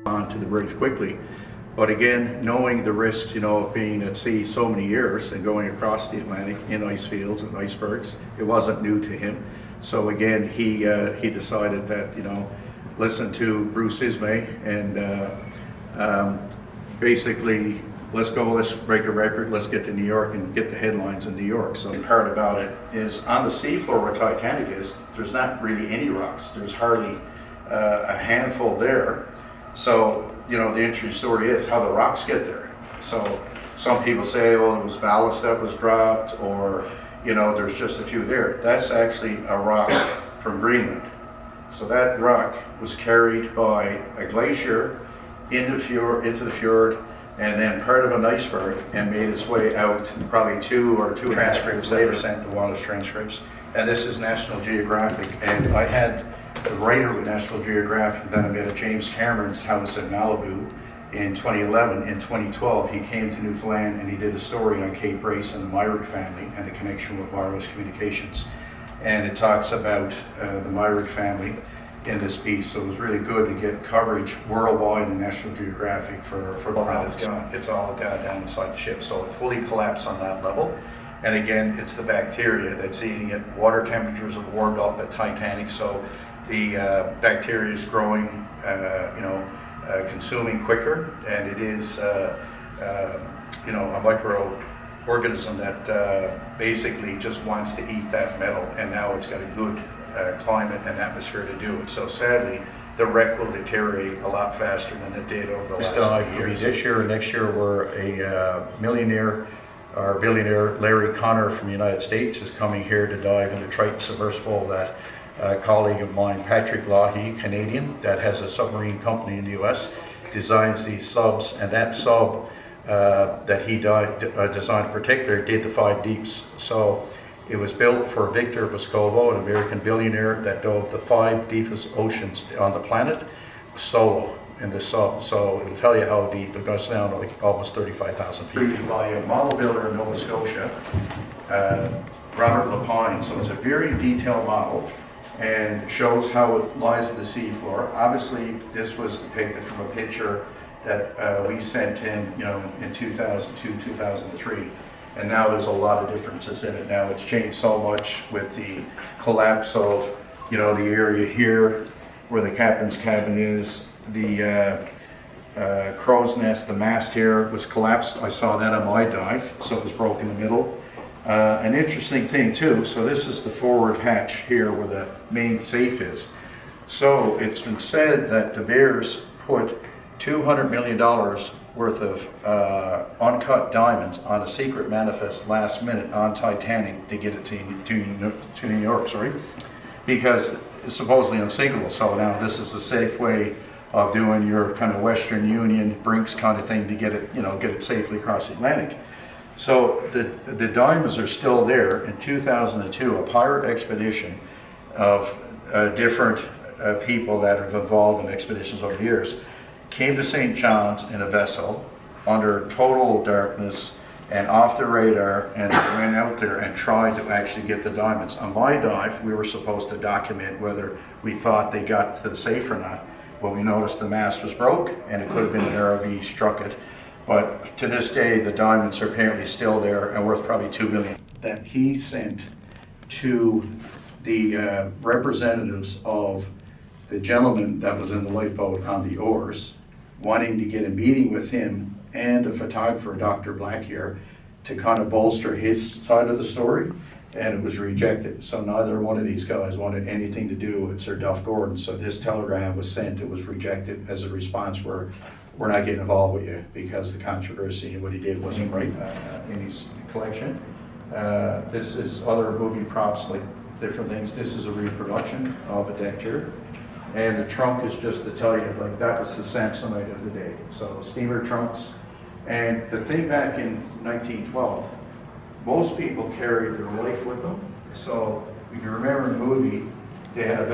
onto the bridge quickly. But again, knowing the risks, of being at sea so many years and going across the Atlantic in ice fields and icebergs, it wasn't new to him. So again, he decided that, listen to Bruce Ismay and basically, let's go, let's break a record, let's get to New York and get the headlines in New York. So the part about it is on the seafloor where Titanic is, there's not really any rocks. There's hardly a handful there. So, the interesting story is how the rocks get there. So some people say, well, it was ballast that was dropped, or, there's just a few there. That's actually a rock from Greenland. So that rock was carried by a glacier into the fjord, and then part of an iceberg, and made its way out. Probably two transcripts later sent the Wallace transcripts. And this is National Geographic, and I had the writer of National Geographic that I met at James Cameron's house in Malibu in 2011. In 2012, he came to Newfoundland and he did a story on Cape Race and the Myrick family and the connection with wireless communications. And it talks about the Myrick family in this piece. So it was really good to get coverage worldwide in National Geographic for the that it's all got down inside the ship. So it fully collapsed on that level. And again, it's the bacteria that's eating it. Water temperatures have warmed up at Titanic, so the bacteria is growing, consuming quicker, and it is, a microorganism that basically just wants to eat that metal, and now it's got a good climate and atmosphere to do it. So sadly, the wreck will deteriorate a lot faster than it did over the last few years. This year and next year, we're a millionaire. Our billionaire Larry Connor from the United States is coming here to dive into Triton submersible. That colleague of mine, Patrick Loughy, Canadian, that has a submarine company in the US, designs these subs, and that sub that he designed in particular did the 5 deeps. So it was built for Victor Vescovo, an American billionaire that dove the 5 deepest oceans on the planet solo in the sub. So it'll tell you how deep. It goes down to like almost 35,000 feet. By a model builder in Nova Scotia, Robert Lapine. So it's a very detailed model and shows how it lies in the seafloor. Obviously, this was depicted from a picture that we sent in, in 2002, 2003. And now there's a lot of differences in it. Now it's changed so much with the collapse of, the area here where the captain's cabin is. The crow's nest, the mast here was collapsed. I saw that on my dive, so it was broken in the middle. An interesting thing too, so this is the forward hatch here where the main safe is. So it's been said that De Beers put $200 million worth of uncut diamonds on a secret manifest last minute on Titanic to get it to New York, because it's supposedly unsinkable. So now this is a safe way of doing your kind of Western Union Brinks kind of thing to get it, get it safely across the Atlantic. So the diamonds are still there. In 2002, a pirate expedition of different people that have involved in expeditions over the years came to St. John's in a vessel under total darkness and off the radar, and they went out there and tried to actually get the diamonds. On my dive, we were supposed to document whether we thought they got to the safe or not. Well, we noticed the mast was broke, and it could have been an ROV struck it. But to this day, the diamonds are apparently still there and worth probably $2 million. That he sent to the representatives of the gentleman that was in the lifeboat on the oars, wanting to get a meeting with him and the photographer, Dr. Blackyear, to kind of bolster his side of the story, and it was rejected. So neither one of these guys wanted anything to do with Sir Duff Gordon. So this telegram was sent, it was rejected as a response where we're not getting involved with you because the controversy and what he did wasn't right in his collection. This is other movie props, like different things. This is a reproduction of a deck chair. And the trunk is just to tell you, like, that was the Samsonite of the day. So steamer trunks. And the thing back in 1912, most people carried their life with them. So if you remember in the movie, they had a